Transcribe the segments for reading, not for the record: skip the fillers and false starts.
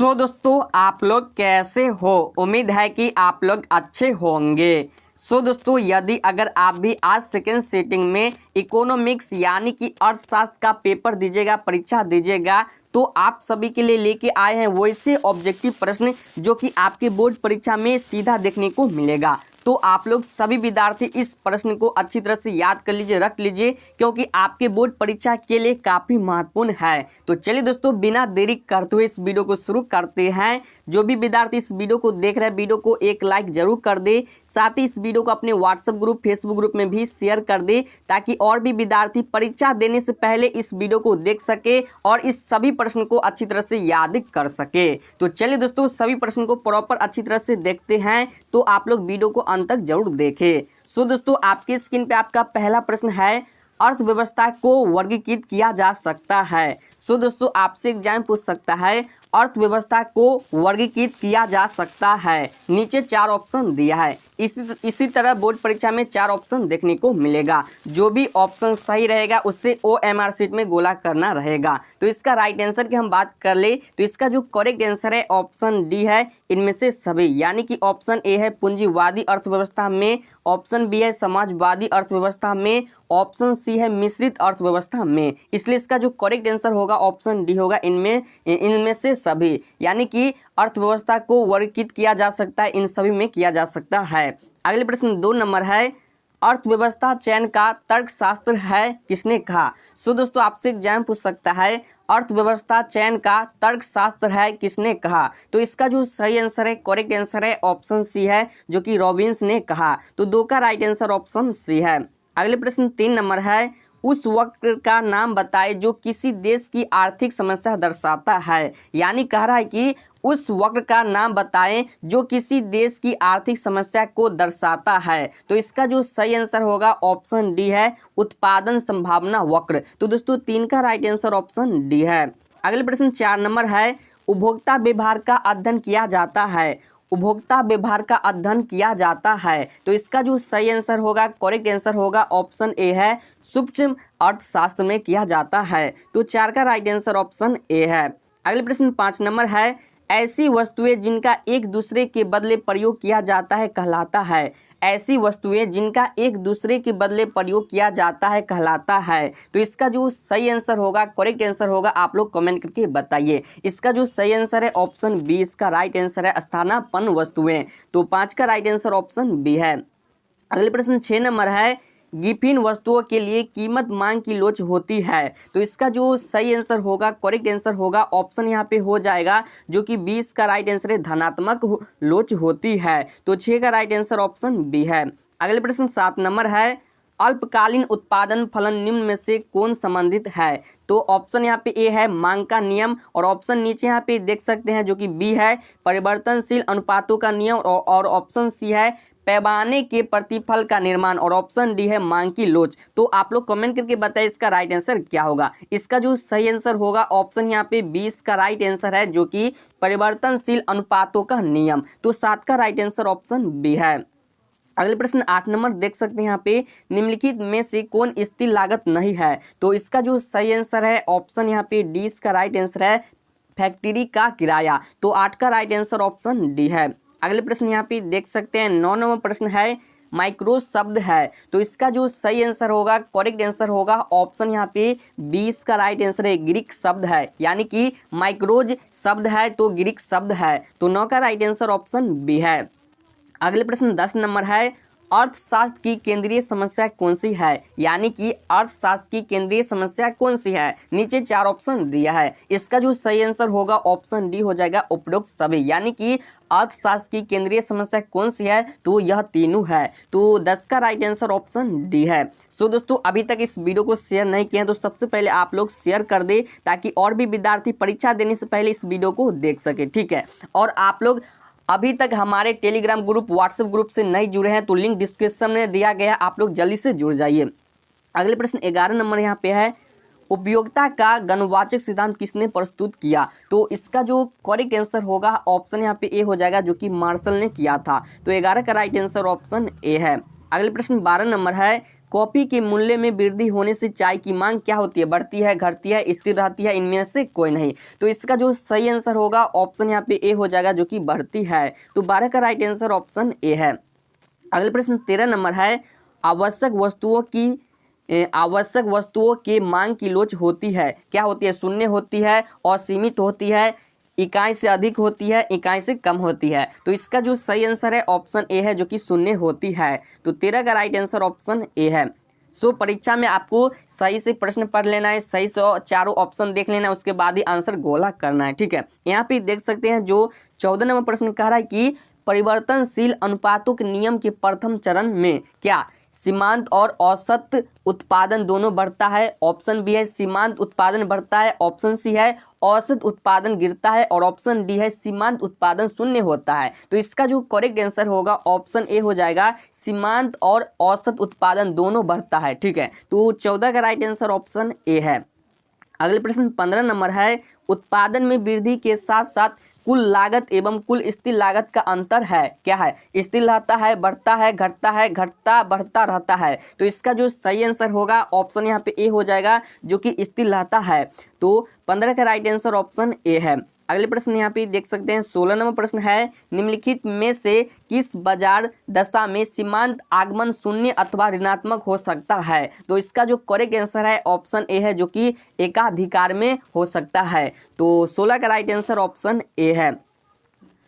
सो दोस्तों आप लोग कैसे हो। उम्मीद है कि आप लोग अच्छे होंगे। सो दोस्तों यदि अगर आप भी आज सेकेंड सीटिंग में इकोनॉमिक्स यानी कि अर्थशास्त्र का पेपर दीजिएगा, परीक्षा दीजिएगा, तो आप सभी के लिए लेके आए हैं वैसे ऑब्जेक्टिव प्रश्न जो कि आपके बोर्ड परीक्षा में सीधा देखने को मिलेगा। तो आप लोग सभी विद्यार्थी इस प्रश्न को अच्छी तरह से याद कर लीजिए, रख लीजिए, क्योंकि आपके बोर्ड परीक्षा के लिए काफ़ी महत्वपूर्ण है। तो चलिए दोस्तों बिना देरी करते हुए इस वीडियो को शुरू करते हैं। जो भी विद्यार्थी इस वीडियो को देख रहे हैं वीडियो को एक लाइक जरूर कर दे, साथ ही इस वीडियो को अपने व्हाट्सएप ग्रुप, फेसबुक ग्रुप में भी शेयर कर दे, ताकि और भी विद्यार्थी परीक्षा देने से पहले इस वीडियो को देख सके और इस सभी प्रश्न को अच्छी तरह से याद कर सके। तो चलिए दोस्तों सभी प्रश्न को प्रॉपर अच्छी तरह से देखते हैं, तो आप लोग वीडियो को अंत तक जरूर देखें। सो दोस्तों आपकी स्क्रीन पे आपका पहला प्रश्न है, अर्थव्यवस्था को वर्गीकृत किया जा सकता है। सो दोस्तों आपसे एग्जाम पूछ सकता है, अर्थव्यवस्था को वर्गीकृत किया जा सकता है। नीचे 4 ऑप्शन दिया है। इसी तरह बोर्ड परीक्षा में 4 ऑप्शन देखने को मिलेगा। जो भी ऑप्शन सही रहेगा उससे OMR शीट में गोला करना रहेगा। तो इसका राइट आंसर की हम बात कर ले तो इसका जो करेक्ट आंसर है ऑप्शन डी है, इनमें से सभी, यानी कि ऑप्शन ए है पूंजीवादी अर्थव्यवस्था में, ऑप्शन बी है समाजवादी अर्थव्यवस्था में, ऑप्शन सी है मिश्रित अर्थव्यवस्था में। इसलिए इसका जो करेक्ट आंसर होगा ऑप्शन डी होगा, इनमें से सभी, यानी कि अर्थव्यवस्था को वर्गीकृत किया जा सकता है, इन सभी में किया जा सकता है। अगले प्रश्न 2 नंबर है, अर्थव्यवस्था चयन का तर्कशास्त्र है किसने कहा। सो दोस्तों आपसे एग्जाम पूछ सकता है, अर्थव्यवस्था चयन का तर्कशास्त्र है किसने कहा। तो इसका जो सही आंसर है, करेक्ट आंसर है ऑप्शन सी है, जो कि रॉबिन्स ने कहा। तो 2 का राइट आंसर ऑप्शन सी है। अगले प्रश्न 3 नंबर है, उस वक्र का नाम बताए जो किसी देश की आर्थिक समस्या दर्शाता है। यानी कह रहा है कि उस वक्र का नाम बताएं जो किसी देश की आर्थिक समस्या को दर्शाता है। तो इसका जो सही आंसर होगा ऑप्शन डी है, उत्पादन संभावना वक्र। तो दोस्तों 3 का राइट आंसर ऑप्शन डी है। अगले प्रश्न 4 नंबर है, उपभोक्ता व्यवहार का अध्ययन किया जाता है। उपभोक्ता व्यवहार का अध्ययन किया जाता है। तो इसका जो सही आंसर होगा, करेक्ट आंसर होगा ऑप्शन ए है, सूक्ष्म अर्थशास्त्र में किया जाता है। तो 4 का राइट आंसर ऑप्शन ए है। अगले प्रश्न 5 नंबर है, ऐसी वस्तुएं जिनका एक दूसरे के बदले प्रयोग किया जाता है कहलाता है। ऐसी वस्तुएं जिनका एक दूसरे के बदले प्रयोग किया जाता है कहलाता है। तो इसका जो सही आंसर होगा, करेक्ट आंसर होगा, आप लोग कमेंट करके बताइए। इसका जो सही आंसर है ऑप्शन बी, इसका राइट आंसर है स्थानापन्न वस्तुएं। तो 5 का राइट आंसर ऑप्शन बी है। अगले प्रश्न 6 नंबर है, गिफिन वस्तुओं के लिए कीमत मांग की लोच होती है। तो इसका जो सही आंसर होगा, करेक्ट आंसर होगा, ऑप्शन यहाँ पे हो जाएगा, जो कि 20 का राइट आंसर है, धनात्मक लोच होती है। तो 6 का राइट आंसर ऑप्शन बी है। अगले प्रश्न 7 नंबर है, अल्पकालीन उत्पादन फलन निम्न में से कौन संबंधित है। तो ऑप्शन यहाँ पे ए है मांग का नियम, और ऑप्शन नीचे यहाँ पे देख सकते हैं जो कि बी है परिवर्तनशील अनुपातों का नियम, और ऑप्शन सी है पैमाने के प्रतिफल का निर्माण, और ऑप्शन डी है मांग की लोच। तो आप लोग कमेंट करके बताएं इसका राइट आंसर क्या होगा। इसका जो सही आंसर होगा ऑप्शन यहाँ पे 20 का राइट आंसर है, जो कि परिवर्तनशील अनुपातों का नियम। तो 7 का राइट आंसर ऑप्शन बी है। अगले प्रश्न 8 नंबर देख सकते हैं यहाँ पे, निम्नलिखित में से कौन स्थिर लागत नहीं है। तो इसका जो सही आंसर है ऑप्शन यहाँ पे डी, इसका राइट आंसर है फैक्ट्री का किराया। तो 8 का राइट आंसर ऑप्शन डी है। अगले प्रश्न यहाँ पे देख सकते हैं 9 नंबर प्रश्न है, माइक्रो शब्द है। तो इसका जो सही आंसर होगा, करेक्ट आंसर होगा, ऑप्शन यहाँ पे 20 का राइट आंसर है ग्रीक शब्द है, यानी कि माइक्रोज शब्द है तो ग्रीक शब्द है। तो 9 का राइट आंसर ऑप्शन बी है। अगले प्रश्न 10 नंबर है, अर्थशास्त्र की केंद्रीय समस्या कौन सी है। यानी कि अर्थशास्त्र की केंद्रीय समस्या कौन सी है। नीचे 4 ऑप्शन दिया है। इसका जो सही आंसर होगा ऑप्शन डी हो जाएगा उपरोक्त सभी, यानी कि अर्थशास्त्र की केंद्रीय समस्या कौन सी है, तो यह तीनों है। तो 10 का राइट आंसर ऑप्शन डी है। सो दोस्तों अभी तक इस वीडियो को शेयर नहीं किया तो सबसे पहले आप लोग शेयर कर दे, ताकि और भी विद्यार्थी परीक्षा देने से पहले इस वीडियो को देख सके, ठीक है। और आप लोग अभी तक हमारे टेलीग्राम ग्रुप, व्हाट्सएप ग्रुप से नहीं जुड़े हैं तो लिंक डिस्क्रिप्शन में दिया गया, आप लोग जल्दी से जुड़ जाइए। अगले प्रश्न 11 नंबर यहाँ पे है, उपयोगिता का गणवाचक सिद्धांत किसने प्रस्तुत किया। तो इसका जो करेक्ट आंसर होगा ऑप्शन यहाँ पे ए हो जाएगा, जो कि मार्शल ने किया था। तो 11 का राइट आंसर ऑप्शन ए है। अगले प्रश्न 12 नंबर है, कॉफी के मूल्य में वृद्धि होने से चाय की मांग क्या होती है, बढ़ती है, घटती है, स्थिर रहती है, इनमें से कोई नहीं। तो इसका जो सही आंसर होगा ऑप्शन यहाँ पे ए हो जाएगा जो कि बढ़ती है। तो 12 का राइट आंसर ऑप्शन ए है। अगले प्रश्न 13 नंबर है, आवश्यक वस्तुओं के मांग की लोच होती है, क्या होती है, शून्य होती है, असीमित होती है, इकाई से अधिक होती है, इकाई से कम होती है। तो इसका जो सही आंसर है ऑप्शन ए है जो कि शून्य होती है। तो 13 का राइट आंसर ऑप्शन ए है। सो परीक्षा में आपको सही से प्रश्न पढ़ लेना है, सही से चारों ऑप्शन देख लेना है, उसके बाद ही आंसर गोला करना है, ठीक है। यहाँ पे देख सकते हैं जो 14 नंबर प्रश्न कह रहा है कि परिवर्तनशील अनुपातों के नियम के प्रथम चरण में क्या सीमांत और औसत उत्पादन दोनों बढ़ता है। ऑप्शन बी है सीमांत उत्पादन बढ़ता है, ऑप्शन सी है औसत उत्पादन गिरता है, और ऑप्शन डी है सीमांत उत्पादन शून्य होता है। तो इसका जो करेक्ट आंसर होगा ऑप्शन ए हो जाएगा, सीमांत और औसत उत्पादन दोनों बढ़ता है, ठीक है। तो 14 का राइट आंसर ऑप्शन ए है। अगले प्रश्न 15 नंबर है, उत्पादन में वृद्धि के साथ साथ कुल लागत एवं कुल स्थिर लागत का अंतर है, क्या है, स्थिर रहता है, बढ़ता है, घटता है, घटता बढ़ता रहता है। तो इसका जो सही आंसर होगा ऑप्शन यहाँ पे ए हो जाएगा जो कि स्थिर रहता है। तो 15 का राइट आंसर ऑप्शन ए है। अगले प्रश्न यहाँ पे देख सकते हैं 16 नंबर प्रश्न है, निम्नलिखित में से किस बाजार दशा में सीमांत आगमन शून्य अथवा ऋणात्मक हो सकता है। तो इसका जो करेक्ट आंसर है ऑप्शन ए है जो कि एकाधिकार में हो सकता है। तो 16 का राइट आंसर ऑप्शन ए है।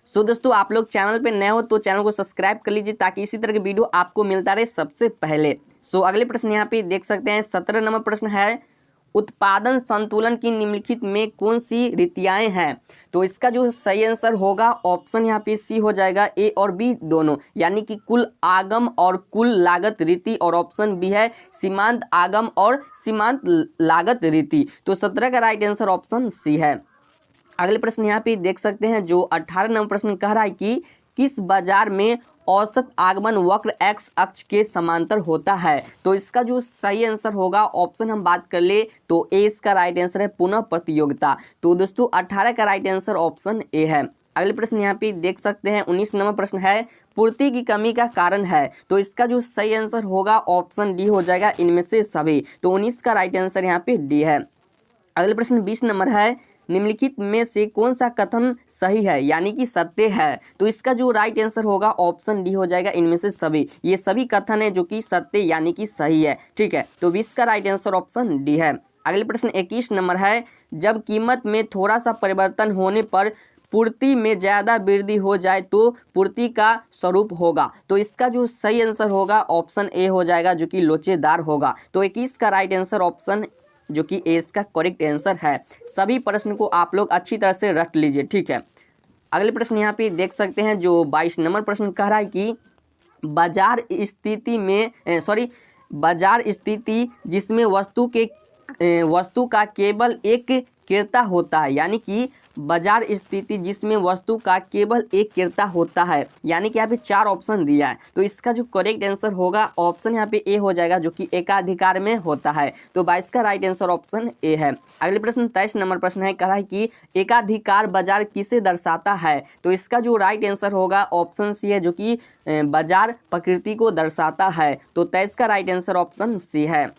सो दोस्तों आप लोग चैनल पे नए हो तो चैनल को सब्सक्राइब कर लीजिए ताकि इसी तरह के वीडियो आपको मिलता रहे सबसे पहले। सो अगले प्रश्न यहाँ पे देख सकते हैं 17 नंबर प्रश्न है, उत्पादन संतुलन की निम्नलिखित में कौन सी रीतियाएं हैं। तो इसका जो सही आंसर होगा ऑप्शन यहाँ पे सी हो जाएगा, ए और बी दोनों, यानी कि कुल आगम और कुल लागत रीति, और ऑप्शन बी है सीमांत आगम और सीमांत लागत रीति। तो 17 का राइट आंसर ऑप्शन सी है। अगले प्रश्न यहाँ पे देख सकते हैं जो 18 नंबर प्रश्न कह रहा है कि किस बाजार में औसत आगमन वक्र एक्स अक्ष के समांतर होता है। तो इसका जो सही आंसर होगा ऑप्शन हम बात कर ले तो ए इसका राइट आंसर है पुनः प्रतियोगिता। तो दोस्तों 18 का राइट आंसर ऑप्शन ए है। अगले प्रश्न यहाँ पे देख सकते हैं 19 नंबर प्रश्न है, पूर्ति की कमी का कारण है। तो इसका जो सही आंसर होगा ऑप्शन डी हो जाएगा, इनमें से सभी। तो 19 का राइट आंसर यहाँ पे डी है। अगले प्रश्न 20 नंबर है, निम्नलिखित में से कौन सा कथन सही है, यानी कि सत्य है। तो इसका जो राइट आंसर होगा ऑप्शन डी हो जाएगा, इनमें से सभी। ये सभी कथन है जो कि सत्य यानी कि सही है, ठीक है। तो 20 का राइट आंसर ऑप्शन डी है। अगले प्रश्न 21 नंबर है, जब कीमत में थोड़ा सा परिवर्तन होने पर पूर्ति में ज्यादा वृद्धि हो जाए तो पूर्ति का स्वरूप होगा। तो इसका जो सही आंसर होगा ऑप्शन ए हो जाएगा जो कि लोचेदार होगा। तो 21 का राइट आंसर ऑप्शन जो कि ए इसका करेक्ट आंसर है। सभी प्रश्न को आप लोग अच्छी तरह से रट लीजिए, ठीक है। अगले प्रश्न यहाँ पे देख सकते हैं जो 22 नंबर प्रश्न कह रहा है कि बाजार स्थिति जिसमें वस्तु का केवल एक क्रेता होता है, यानी कि बाजार स्थिति जिसमें वस्तु का केवल एक क्रेता होता है, यानी कि यहाँ पे 4 ऑप्शन दिया है। तो इसका जो करेक्ट आंसर होगा ऑप्शन यहाँ पे ए हो जाएगा जो कि एकाधिकार में होता है। तो 22 का राइट आंसर ऑप्शन ए है। अगले प्रश्न 23 नंबर प्रश्न है, कहा है कि एकाधिकार बाजार किसे दर्शाता है। तो इसका जो राइट आंसर होगा ऑप्शन सी है जो कि बाजार प्रकृति को दर्शाता है। तो 23 का राइट आंसर ऑप्शन सी है।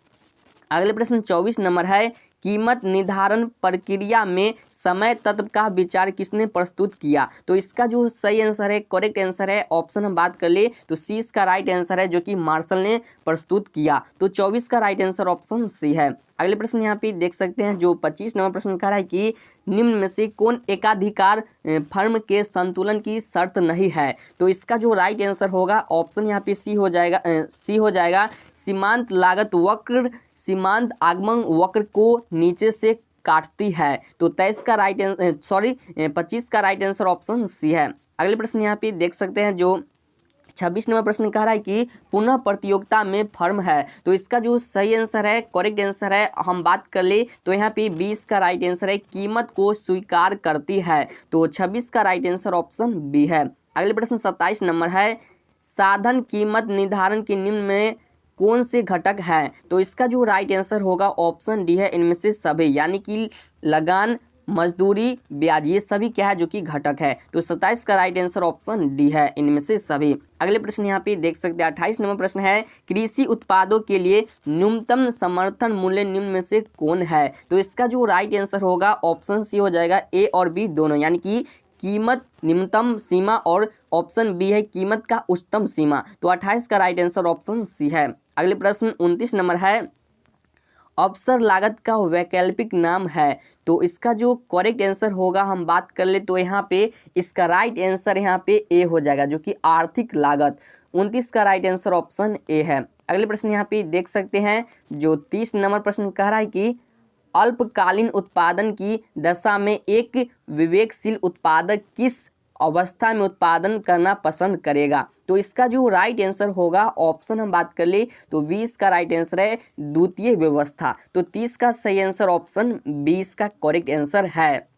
अगले प्रश्न 24 नंबर है, कीमत निर्धारण प्रक्रिया में समय तत्व का विचार किसने प्रस्तुत किया। तो इसका जो सही आंसर है करेक्ट आंसर है ऑप्शन हम बात कर ले तो सी इसका राइट आंसर है जो कि मार्शल ने प्रस्तुत किया। तो 24 का राइट आंसर ऑप्शन सी है। अगले प्रश्न यहाँ पे देख सकते हैं जो 25 नंबर प्रश्न कह रहा है कि निम्न में से कौन एकाधिकार फर्म के संतुलन की शर्त नहीं है। तो इसका जो राइट आंसर होगा ऑप्शन यहाँ पे सी हो जाएगा, सीमांत लागत वक्र सीमांत आगमन वक्र को नीचे से काटती है। तो 25 का राइट आंसर ऑप्शन सी है। अगले प्रश्न यहाँ पे देख सकते हैं जो 26 नंबर प्रश्न कह रहा है कि पुनः प्रतियोगिता में फर्म है। तो इसका जो सही आंसर है करेक्ट आंसर है हम बात कर ले तो यहाँ पे 20 का राइट आंसर है, कीमत को स्वीकार करती है। तो 26 का राइट आंसर ऑप्शन बी है। अगले प्रश्न 27 नंबर है, साधन कीमत निर्धारण के निम्न में कौन से घटक हैं। तो इसका जो राइट आंसर होगा ऑप्शन डी है, इनमें से सभी, यानी कि लगान, मजदूरी, ब्याज, ये सभी क्या है जो कि घटक है। तो 27 का राइट आंसर ऑप्शन डी है, इनमें से सभी। अगले प्रश्न यहाँ पे देख सकते हैं 28 नंबर प्रश्न है, कृषि उत्पादों के लिए न्यूनतम समर्थन मूल्य निम्न में से कौन है। तो इसका जो राइट आंसर होगा ऑप्शन सी हो जाएगा, ए और बी दोनों, यानी कि कीमत न्यूनतम सीमा और ऑप्शन बी है कीमत का उच्चतम सीमा। तो 28 का राइट आंसर ऑप्शन सी है। अगले प्रश्न 29 नंबर है, अवसर लागत का वैकल्पिक नाम है। तो इसका जो करेक्ट आंसर होगा हम बात कर ले तो यहाँ पे इसका राइट आंसर यहाँ पे ए हो जाएगा, जो कि आर्थिक लागत। 29 का राइट आंसर ऑप्शन ए है। अगले प्रश्न यहाँ पे देख सकते हैं जो 30 नंबर प्रश्न कह रहा है कि अल्पकालीन उत्पादन की दशा में एक विवेकशील उत्पादक किस अवस्था में उत्पादन करना पसंद करेगा। तो इसका जो राइट आंसर होगा ऑप्शन हम बात कर ले तो 20 का राइट आंसर है द्वितीय व्यवस्था। तो 30 का सही आंसर ऑप्शन 20 का करेक्ट आंसर है।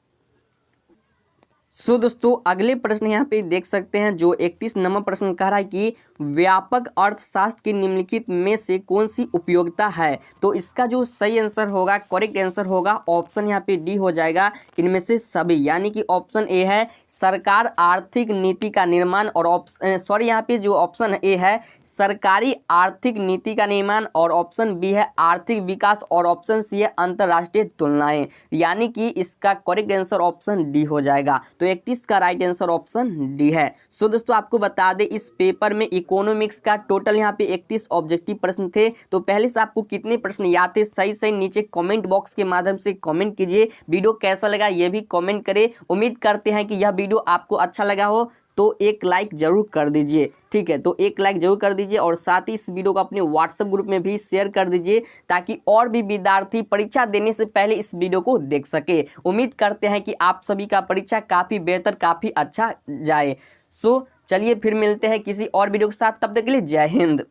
सो दोस्तों अगले प्रश्न यहाँ पे देख सकते हैं जो 31 नंबर प्रश्न कह रहा है कि व्यापक अर्थशास्त्र की निम्नलिखित में से कौन सी उपयोगिता है। तो इसका जो सही आंसर होगा करेक्ट आंसर होगा ऑप्शन यहाँ पे डी हो जाएगा, इनमें से सभी, यानी कि ऑप्शन ए है सरकार आर्थिक नीति का निर्माण, और ऑप्शन यहाँ पे जो ऑप्शन ए है सरकारी आर्थिक नीति का निर्माण, और ऑप्शन बी है आर्थिक विकास, और ऑप्शन सी है अंतर्राष्ट्रीय तुलनाएं, यानी कि इसका करेक्ट आंसर ऑप्शन डी हो जाएगा। तो 31 का राइट आंसर ऑप्शन डी है। सो दोस्तों आपको बता दें इस पेपर में इकोनॉमिक्स का टोटल यहाँ पे 31 ऑब्जेक्टिव प्रश्न थे। तो पहले से आपको कितने प्रश्न याद थे सही सही नीचे कमेंट बॉक्स के माध्यम से कमेंट कीजिए। वीडियो कैसा लगा ये भी कमेंट करें। उम्मीद करते हैं कि यह वीडियो आपको अच्छा लगा हो तो एक लाइक जरूर कर दीजिए, ठीक है। तो एक लाइक जरूर कर दीजिए और साथ ही इस वीडियो को अपने व्हाट्सएप ग्रुप में भी शेयर कर दीजिए ताकि और भी विद्यार्थी परीक्षा देने से पहले इस वीडियो को देख सके। उम्मीद करते हैं कि आप सभी का परीक्षा काफ़ी बेहतर काफ़ी अच्छा जाए। सो चलिए फिर मिलते हैं किसी और वीडियो के साथ, तब तक के लिए जय हिंद।